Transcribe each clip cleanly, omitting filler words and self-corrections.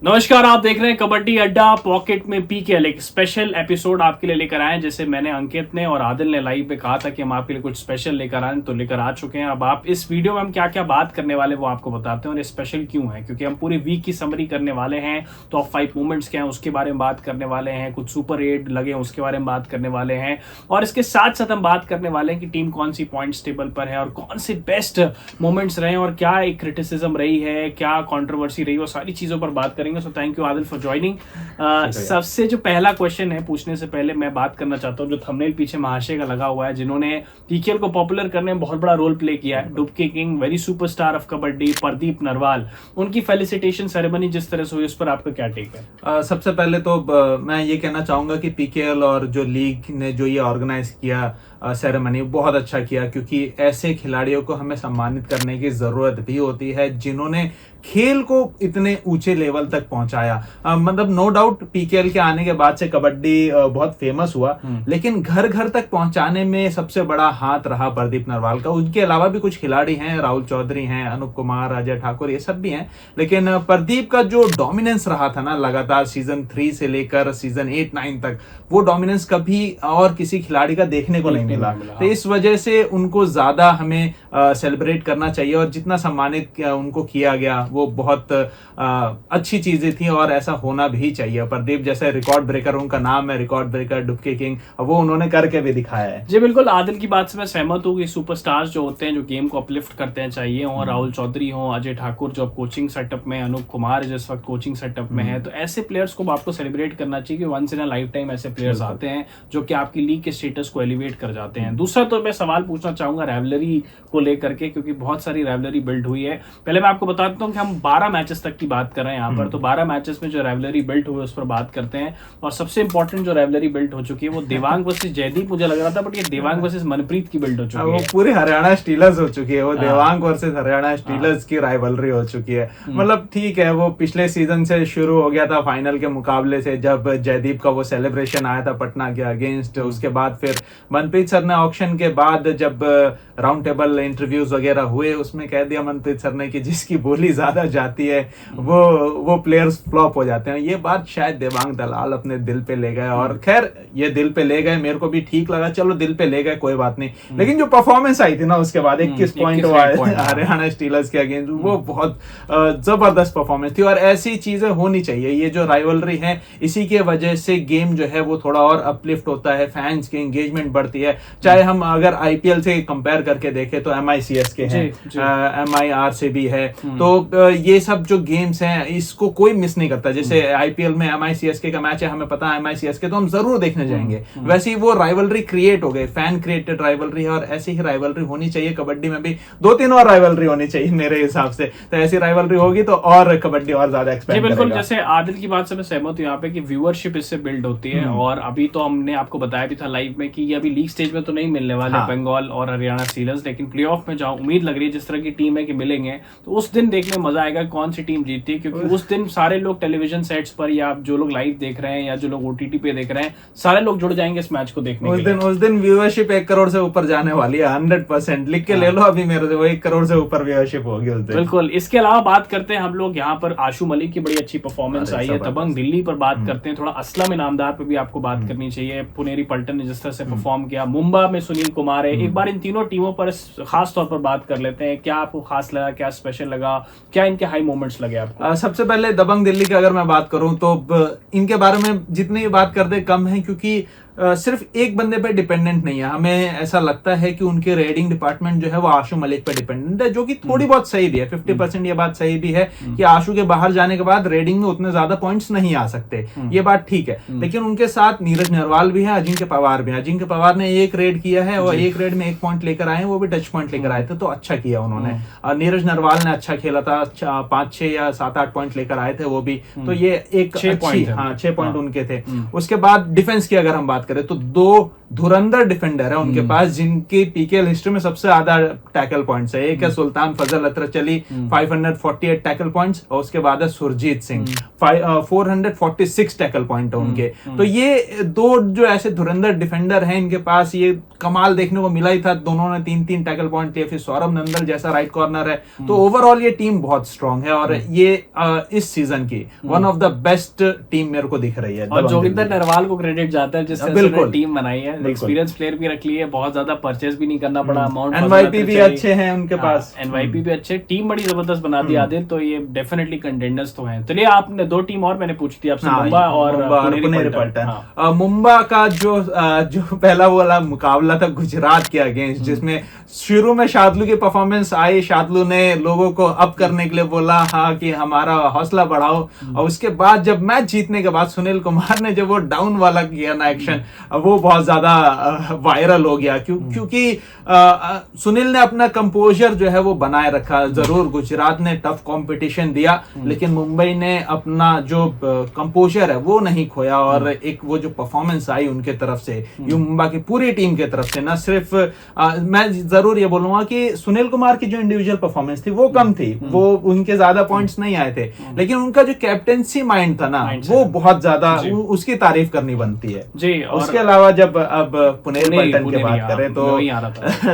नमस्कार, आप देख रहे हैं कबड्डी अड्डा पॉकेट में पीकेएल। एक स्पेशल एपिसोड आपके लिए लेकर आए हैं। जैसे मैंने अंकित ने और आदिल ने लाइव पे कहा था कि हम आपके लिए कुछ स्पेशल लेकर आए, तो लेकर आ चुके हैं। अब आप इस वीडियो में हम क्या क्या बात करने वाले वो आपको बताते हैं और ये स्पेशल क्यों है, क्योंकि हम पूरी वीक की समरी करने वाले हैं। टॉप 5 मूवमेंट्स क्या है उसके बारे में बात करने वाले हैं, कुछ सुपर 8 लगे उसके बारे में बात करने वाले हैं, और इसके साथ साथ हम बात करने वाले हैं कि टीम कौन सी पॉइंट्स टेबल पर है और कौन से बेस्ट मोमेंट्स रहे और क्या एक क्रिटिसिज्म रही है, क्या कॉन्ट्रोवर्सी रही, वो सारी चीजों पर बात करेंगे। So thank you Adil for joining. सबसे जो पहला क्वेश्चन है पूछने से पहले मैं बात करना चाहता हूँ, जो थंबनेल पीछे महाशय का लगा हुआ है, जिन्होंने पीकेएल को पॉपुलर करने में बहुत बड़ा रोल प्ले किया है, डुबकी king, very superstar of kabaddi Pradeep Narwal, उनकी फेलिसिटेशन सेरेमनी जिस तरह से हुई उस पर आपका क्या टेक है? सबसे पहले तो मैं ये कहना चाहूंगा कि पीकेएल और जो लीग ने जो ये ऑर्गेनाइज किया सेरेमनी बहुत अच्छा किया, क्योंकि ऐसे खिलाड़ियों को हमें सम्मानित करने की जरूरत भी होती है जिन्होंने खेल को इतने ऊंचे लेवल तक पहुंचाया। मतलब नो डाउट पीकेएल के आने के बाद से कबड्डी बहुत फेमस हुआ, लेकिन घर घर तक पहुंचाने में सबसे बड़ा हाथ रहा प्रदीप नरवाल का। उनके अलावा भी कुछ खिलाड़ी हैं, राहुल चौधरी हैं, अनूप कुमार, अजय ठाकुर, ये सब भी हैं, लेकिन प्रदीप का जो डोमिनेंस रहा था ना लगातार सीजन 3 से लेकर सीजन 8-9 तक, वो डोमिनेंस कभी और किसी खिलाड़ी का देखने को नहीं मिला। तो इस वजह से उनको ज्यादा हमें सेलिब्रेट करना चाहिए, और जितना सम्मानित उनको किया गया वो बहुत अच्छी चीजें थी और ऐसा होना भी चाहिए। प्रदीप जैसे रिकॉर्ड ब्रेकर, उनका नाम है रिकॉर्ड ब्रेकर, डुबकी किंग, वो उन्होंने करके भी दिखाया है। जी बिल्कुल, आदिल की बात से मैं सहमत हूँ कि सुपरस्टार्स जो होते हैं, जो गेम को अपलिफ्ट करते हैं, चाहिए हो राहुल चौधरी हो, अजय ठाकुर जो कोचिंग सेटअप में, अनूप कुमार जिस वक्त कोचिंग सेटअप में है, तो ऐसे प्लेयर्स को आपको सेलिब्रेट करना चाहिए कि once in a lifetime ऐसे प्लेयर्स आते हैं जो कि आपकी लीग के स्टेटस को एलिवेट कर जाते हैं। दूसरा तो मैं सवाल पूछना चाहूंगा रैवलरी को लेकर के, क्योंकि बहुत सारी रैवलरी बिल्ड हुई है। पहले मैं आपको बताता हूँ कि हम 12 मैचेस तक की बात कर रहे हैं यहाँ पर, तो 12 मैचेस में जो रैवलरी बिल्ड हुई उस पर बात करते हैं। और सबसे इंपॉर्टेंट जो रैवलरी बिल्ड हो चुकी है वो देवांग वर्सेस जयदीप मुझे लग रहा था, बट ये देवांग वर्सेस मनप्रीत की बिल्ड हो चुकी है। वो पूरी हरियाणा स्टीलर्स हो चुकी है, वो देवांग वर्सेस हरियाणा स्टीलर्स की राइवलरी हो चुकी है। मतलब ठीक है, वो पिछले सीजन से शुरू हो गया था फाइनल के मुकाबले से, जब जयदीप का वो सेलिब्रेशन आया था पटना के अगेंस्ट। उसके बाद फिर मनप्रीत सर ने ऑक्शन के बाद जब राउंड टेबल इंटरव्यूज वगैरह हुए, उसमें कह दिया मनप्रीत सर ने कि जिसकी बोली ज्यादा जाती है वो प्लेयर्स फ्लॉप हो जाते हैं। ये बात शायद देवांग दलाल अपने दिल पे ले गए, और खैर ये दिल पे ले गए, मेरे को भी ठीक लगा, चलो दिल पे ले गए कोई बात नहीं। लेकिन जो परफॉर्मेंस आई थी ना उसके बाद 21 पॉइंट हरियाणा स्टीलर्स के अगेंस्ट, वो बहुत जबरदस्त परफॉर्मेंस थी। और ऐसी चीजें होनी चाहिए, ये जो राइवलरी है इसी के वजह से गेम जो है वो थोड़ा और अपलिफ्ट होता है, फैंस की एंगेजमेंट बढ़ती है। चाहे हम अगर आईपीएल से कंपेयर करके देखें तो MICS के हैं, MIR से भी है, तो ये सब जो गेम्स हैं इसको कोई मिस नहीं करता। जैसे आईपीएल में MICS का मैच है, हमें पता है MICS के, तो हम जरूर देखने जाएंगे। वैसे ही वो राइवलरी क्रिएट हो गए, फैन क्रिएटेड राइवलरी है, और ऐसी ही राइवलरी होनी चाहिए। कबड्डी में भी 2-3 और राइवलरी होनी चाहिए मेरे हिसाब से, तो ऐसी राइवलरी होगी तो और कबड्डी और ज्यादा एक्सपेंड करेगा। बिल्कुल, जैसे आदिल की बात से मैं सहमत हूं यहाँ पे कि व्यूअरशिप इससे बिल्ड होती है। और अभी तो हमने आपको बताया भी था लाइव में कि ये अभी लीग स्टेज में तो नहीं मिलने वाले बंगाल और हरियाणा स्टीलर्स, लेकिन प्लेऑफ में जाओ उम्मीद लग रही है जिस तरह की टीम है कि मिलेंगे, तो उस दिन देखने में मजा आएगा कौन सी टीम जीतती है। क्योंकि उस दिन सारे लोग टेलीविजन सेट्स पर, या जो लोग लाइव देख रहे हैं या जो लोग OTT पे देख रहे हैं, सारे लोग जुड़ जाएंगे इस मैच को देखने के लिए। उस दिन व्यूअरशिप 1 करोड़ से ऊपर जाने वाली है, 100%। लिख के ले लो अभी मेरे से, वो 1 करोड़ से ऊपर व्यूअरशिप होगी उस दिन। बिल्कुल। इसके अलावा बात करते हैं हम लोग यहाँ पर आशु मलिक की बड़ी अच्छी परफॉर्मेंस आई है, दबंग दिल्ली पर बात करते हैं, थोड़ा असलम इनामदार पर भी आपको बात करनी चाहिए, पुनेरी पल्टन ने जिस तरह से परफॉर्म किया, मुंबई में सुनील कुमार है। एक बार इन तीनों टीमों पर खास तौर पर बात कर लेते हैं, क्या आपको खास लगा, क्या स्पेशल लगा, क्या इनके हाई मोमेंट्स लगे आपको? सबसे पहले दबंग दिल्ली की अगर मैं बात करूं तो इनके बारे में जितनी भी बात करते कम है, क्योंकि सिर्फ एक बंदे पे डिपेंडेंट नहीं है। हमें ऐसा लगता है कि उनके रेडिंग डिपार्टमेंट जो है वो आशु मलिक पे डिपेंडेंट है, जो कि थोड़ी बहुत सही भी है। 50% ये बात सही भी है कि आशु के बाहर जाने के बाद रेडिंग में उतने ज्यादा पॉइंट्स नहीं आ सकते, ये बात ठीक है। लेकिन उनके साथ नीरज नरवाल भी है, अजिंक्य पवार भी है। अजिंक्य पवार ने 1 रेड किया है और 1 रेड में 1 पॉइंट लेकर आए हैं, वो भी टच पॉइंट लेकर आए थे, तो अच्छा किया उन्होंने। और नीरज नरवाल ने अच्छा खेला था, 5-6 या 7-8 पॉइंट लेकर आए थे वो भी, तो ये एक 6 पॉइंट उनके थे। उसके बाद डिफेंस की अगर हम बात बात करें तो 2 धुरंधर डिफेंडर है उनके पास, जिनकी पीकेएल हिस्ट्री में सबसे ज्यादा टैकल पॉइंट्स है। एक है सुल्तान फजल अत्रचली 548 टैकल पॉइंट्स, और उसके बाद है सुरजीत सिंह 446 टैकल पॉइंट है उनके। तो ये 2 जो ऐसे धुरंधर डिफेंडर हैं इनके पास, ये कमाल देखने को मिला ही था। दोनों ने 3-3 टैकल पॉइंट लिए। फिर सौरभ नंदल जैसा राइट कॉर्नर है। तो ओवरऑल ये टीम बहुत स्ट्रांग है, और ये इस सीजन की one of the best team मेरे को दिख रही है। और जोगिंदर नरवाल को क्रेडिट जाता है जिससे टीम बनाई है। एक्सपीरियंस प्लेयर भी रख ली है, बहुत ज्यादा परचेस भी नहीं करना पड़ा। अमाउंट एनवाईपी भी अच्छे हैं उनके पास, एनवाईपी भी अच्छे, टीम बड़ी जबरदस्त बना दी आदिल। तो ये डेफिनेटली कंटेंडर्स तो हैं। चलिए आपने 2 टीम और मैंने पूछ थी आपसे, मुंबा और पुनेरी पल्टन। मुंबा का जो पहला वाला मुकाबला था गुजरात के अगेंस्ट, जिसमें शुरू में शार्दुल की परफॉर्मेंस आई, शार्दुल ने लोगों को अप करने के लिए बोला हाँ कि हमारा हौसला बढ़ाओ, और उसके बाद जब मैच जीतने के बाद सुनील कुमार ने जब वो डाउन वाला किया ना एक्शन, वो बहुत ज्यादा वायरल हो गया। क्योंकि सुनील ने अपना कंपोजर जो है वो बनाए रखा। जरूर गुजरात ने टफ कंपटीशन दिया, लेकिन मुंबई ने अपना जो कंपोजर है वो नहीं खोया, और एक वो जो परफॉर्मेंस आई उनके तरफ से, मुंबई की पूरी टीम की तरफ से, ना सिर्फ मैं जरूर ये बोलूंगा कि सुनील कुमार की जो इंडिविजुअल परफॉर्मेंस थी वो कम थी, वो उनके ज्यादा पॉइंट्स नहीं आए थे, लेकिन उनका जो कैप्टेंसी माइंड था ना वो बहुत ज्यादा, उसकी तारीफ करनी बनती है जी। उसके अलावा जब अब पुनेरी पल्टन की बात करें तो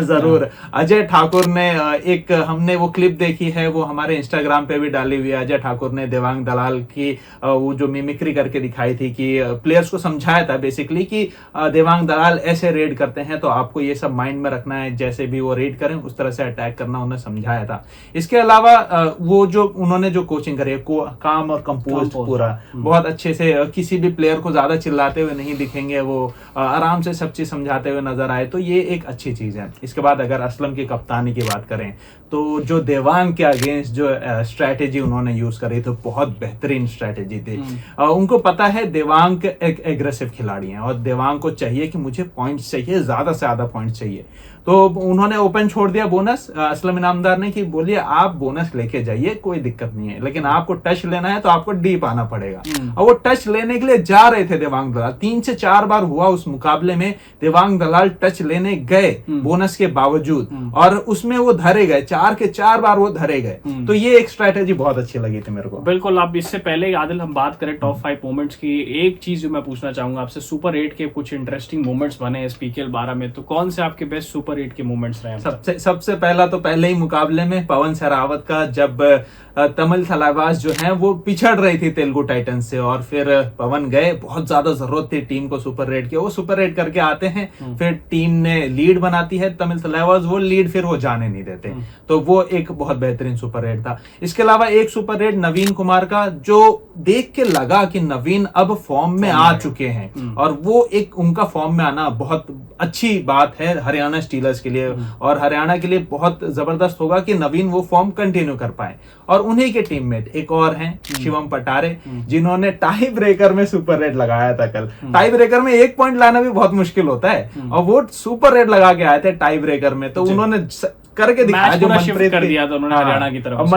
जरूर अजय ठाकुर ने एक, हमने वो क्लिप देखी है, वो हमारे इंस्टाग्राम पे भी डाली हुई है। अजय ठाकुर ने देवांग दलाल की वो जो मिमिक्री करके दिखाई थी कि प्लेयर्स को समझाया था बेसिकली कि देवांग दलाल ऐसे रेड करते हैं तो आपको ये सब माइंड में रखना है, जैसे भी वो रेड करें उस तरह से अटैक करना, उन्हें समझाया था। इसके अलावा वो जो उन्होंने जो कोचिंग करी है, काम और कंपोज पूरा बहुत अच्छे से, किसी भी प्लेयर को ज्यादा चिल्लाते हुए नहीं दिखेंगे, वो आराम से सब चीज समझाते हुए नजर आए, तो ये एक अच्छी चीज है। इसके बाद अगर असलम की कप्तानी की बात करें तो जो देवांग के अगेंस्ट जो स्ट्रैटेजी उन्होंने यूज करी तो बहुत बेहतरीन स्ट्रैटेजी थी। उनको पता है देवांग एक एग्रेसिव खिलाड़ी हैं, और देवांग को चाहिए कि मुझे पॉइंट्स चाहिए, ज्यादा से ज्यादा पॉइंट्स चाहिए, तो उन्होंने ओपन छोड़ दिया बोनस असलम इनामदार ने कि बोलिए आप बोनस लेके जाइए, कोई दिक्कत नहीं है, लेकिन आपको टच लेना है तो आपको डीप आना पड़ेगा। और वो टच लेने के लिए जा रहे थे देवांग दलाल, 3 से 4 बार हुआ उस मुकाबले में देवांग दलाल टच लेने गए बोनस के बावजूद, और उसमें वो धरे गए, 4 के 4 बार वो धरे गए। तो ये एक स्ट्रैटेजी बहुत अच्छी लगी थी मेरे को। बिल्कुल। आप इससे पहले आदिल हम बात करें टॉप 5 मोमेंट्स की, एक चीज जो मैं पूछना चाहूंगा आपसे, सुपर 8 के कुछ इंटरेस्टिंग मोमेंट्स बने इस पीकेएल 12 में, तो कौन से आपके बेस्ट सुपर 8 के मोमेंट्स रहे? सबसे पहला तो पहले ही मुकाबले में पवन सहरावत का, जब तमिल थलाइवास जो है वो पिछड़ रही थी तेलुगु टाइटंस से, और फिर पवन गए, बहुत ज्यादा जरूरत थी टीम को सुपर रेड की, वो सुपर रेड करके आते हैं, फिर टीम ने लीड बनाती है तमिल थलाइवास, वो लीड फिर वो जाने नहीं देते, तो वो एक बहुत बेहतरीन सुपर रेड था। इसके अलावा एक सुपर रेड नवीन कुमार का, जो देख के लगा कि नवीन अब फॉर्म में आ चुके हैं, और वो एक उनका फॉर्म में आना बहुत अच्छी बात है हरियाणा स्टीलर्स के लिए, और हरियाणा के लिए बहुत जबरदस्त होगा कि नवीन वो फॉर्म कंटिन्यू कर पाए। और उन्हीं के टीममेट एक और हैं शिवम पटारे, जिन्होंने टाई ब्रेकर में सुपर रेड लगाया था कल। टाई ब्रेकर में 1 पॉइंट लाना भी बहुत मुश्किल होता है, और वो सुपर रेड लगा के आए थे टाई ब्रेकर में, तो उन्होंने करके दिखाया, जो मनप्रीत कर दिया था उन्होंने हरियाणा की तरफ।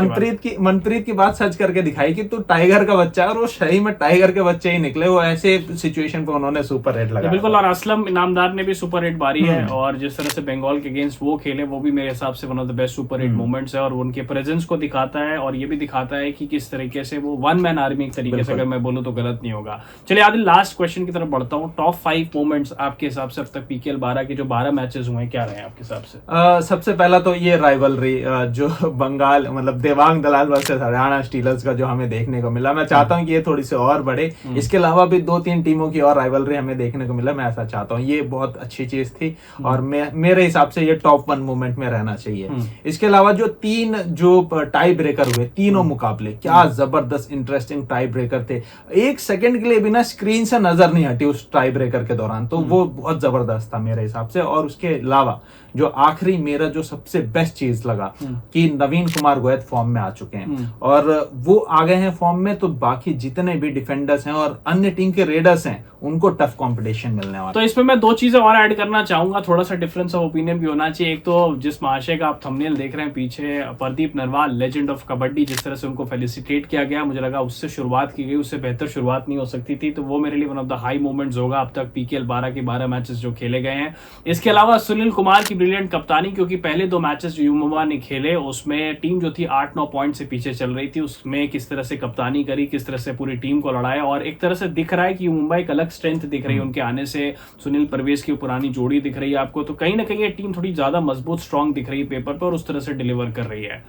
मनप्रीत की बात सच करके दिखाई कि तू टाइगर का बच्चा है, और वो सही में टाइगर के बच्चे ही निकले, वो ऐसे सिचुएशन पे उन्होंने सुपर रेड लगाया। बिल्कुल। और असलम इनामदार ने भी सुपर रेड मारी है, और जिस तरह से बंगाल के अगेंस्ट वो खेले, वो भी मेरे हिसाब से one of the best super red moments है, और उनके प्रेजेंस को दिखाता है, और ये भी दिखाता है कि किस तरीके से वो वन मैन आर्मी एक तरीके से, अगर मैं बोलूं तो गलत नहीं होगा। चलिए आदिल लास्ट क्वेश्चन की तरफ बढ़ता हूँ। टॉप 5 मोमेंट्स आपके हिसाब से अब तक पीकेएल 12 के जो 12 मैचेस हुए क्या रहे आपके हिसाब से? सबसे पहला तो ये राइवलरी जो बंगाल मतलब देवांग दलाल वर्सेस हरियाणा स्टीलर्स का जो हमें देखने को मिला, मैं चाहता हूं कि ये थोड़ी सी और बढ़े। इसके अलावा भी 2-3 टीमों की और राइवलरी हमें देखने को मिला, मैं ऐसा चाहता हूं, ये बहुत अच्छी चीज थी, और मेरे हिसाब से ये टॉप 1 मूवमेंट में रहना चाहिए। इसके अलावा जो 3 जो टाई ब्रेकर हुए, तीनों मुकाबले क्या जबरदस्त इंटरेस्टिंग टाई ब्रेकर थे, 1 सेकंड के लिए भी ना स्क्रीन से नजर नहीं हटी उस टाई ब्रेकर के दौरान, तो वो बहुत जबरदस्त था मेरे हिसाब से। और उसके अलावा जो आखिरी मेरा जो सबसे सबसे बेस्ट चीज लगा कि नवीन कुमार गोयत फॉर्म में आ चुके हैं और वो आ गए हैं फॉर्म में, तो बाकी जितने भी डिफेंडर्स हैं और अन्य टीम के रेडर्स हैं उनको टफ कंपटीशन मिलने वाला। तो इसमें मैं 2 चीजें और ऐड करना चाहूंगा, थोड़ा सा डिफरेंस ऑफ ओपिनियन भी होना चाहिए। एक तो जिस महाशय का आप थंबनेल देख रहे हैं पीछे, प्रदीप नरवाल, लेजेंड ऑफ कबड्डी, जिस तरह से उनको फेलिसिटेट किया गया, मुझे लगा उससे शुरुआत की गई, उससे बेहतर शुरुआत नहीं हो सकती थी। तो वो मेरे लिए one of the high moments होगा अब तक PKL 12 के 12 मैचेस जो खेले गए हैं। इसके अलावा सुनील कुमार की ब्रिलियंट कप्तानी, क्योंकि पहले 2 मैचेस जो युवा ने खेले उसमें टीम जो थी 8-9 पॉइंट से पीछे चल रही थी, उसमें किस तरह से कप्तानी करी, किस तरह से पूरी टीम को लड़ाया, और एक तरह से दिख रहा है कि मुंबई एक अलग स्ट्रेंथ दिख रही है उनके आने से। सुनील परवेज की पुरानी जोड़ी दिख रही है आपको, तो कहीं ना कहीं ये टीम थोड़ी ज्यादा मजबूत स्ट्रांग दिख रही है पेपर पर, उस तरह से डिलीवर कर रही है।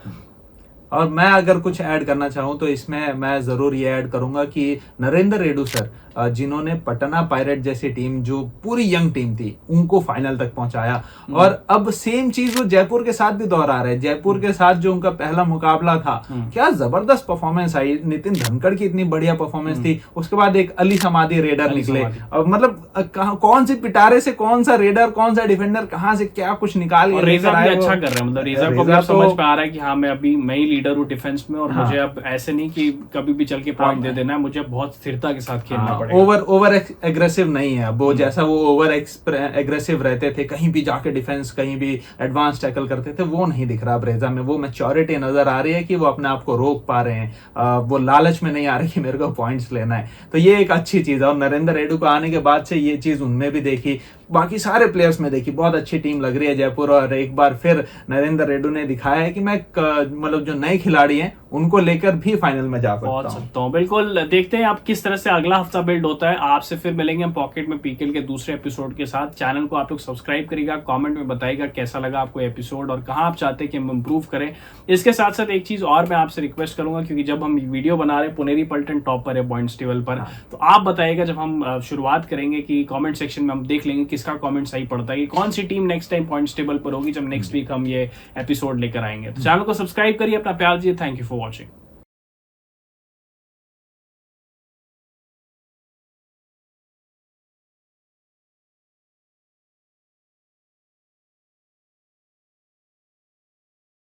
और मैं अगर कुछ ऐड करना चाहूं तो इसमें मैं जरूर ये ऐड करूंगा कि नरेंद्र रेड्डू सर, जिन्होंने पटना पायरेट जैसी टीम जो पूरी यंग टीम थी उनको फाइनल तक पहुंचाया, और अब सेम चीज वो जयपुर के साथ भी दोहरा रहे हैं। जयपुर के साथ जो उनका पहला मुकाबला था, क्या जबरदस्त परफॉर्मेंस आई, नितिन धनखड़ की इतनी बढ़िया परफॉर्मेंस थी, उसके बाद एक अली समादी रेडर निकले, मतलब कौन सी पिटारे से कौन सा रेडर, कौन सा डिफेंडर, कहां से क्या कुछ निकाल के रेजा भी अच्छा कर रहे हैं, मतलब रेजा को भी समझ में आ रहा है कि हाँ मैं ही लीडर हूँ डिफेंस में, और मुझे अब ऐसे नहीं कि कभी भी चल के पॉइंट दे देना है, मुझे बहुत स्थिरता के साथ खेलना पड़ेगा। ओवर एग्रेसिव नहीं है वो, जैसा वो ओवर एग्रेसिव रहते थे, कहीं भी जाके डिफेंस, कहीं भी एडवांस टैकल करते थे, वो नहीं दिख रहा ब्रेजा में। वो मैच्योरिटी नजर आ रही है कि वो अपने आप को रोक पा रहे हैं, वो लालच में नहीं आ रही कि मेरे को पॉइंट्स लेना है। तो ये एक अच्छी चीज है, और नरेंद्र रेड्डू को आने के बाद से ये चीज उनमें भी देखी, बाकी सारे प्लेयर्स में देखी। बहुत अच्छी टीम लग रही है जयपुर, और एक बार फिर नरेंद्र रेड्डू ने दिखाया है कि मैं मतलब जो नए खिलाड़ी हैं उनको लेकर भी फाइनल में जा सकता हूं। बिल्कुल, देखते हैं आप किस तरह से अगला हफ्ता बिल्ड होता है। आपसे फिर मिलेंगे हम पॉकेट में PKL के दूसरे एपिसोड के साथ। चैनल को आप लोग सब्सक्राइब करिएगा, कमेंट में बताइएगा कैसा लगा आपको एपिसोड और कहां आप चाहते हैं कि हम इंप्रूव करें। इसके साथ साथ एक चीज और मैं आपसे रिक्वेस्ट करूंगा, क्योंकि जब हम वीडियो बना रहे हैं पुनेरी पल्टन टॉप पर है पॉइंट्स टेबल पर, तो आप बताइएगा जब हम शुरुआत करेंगे कि कॉमेंट सेक्शन में हम देख लेंगे किसका कॉमेंट सही पड़ता है, कौन सी team next time points table पर होगी जब नेक्स्ट वीक हम ये एपिसोड लेकर आएंगे। तो चैनल को सब्सक्राइब करिए, अपना प्यार दीजिए। Thank you for watching.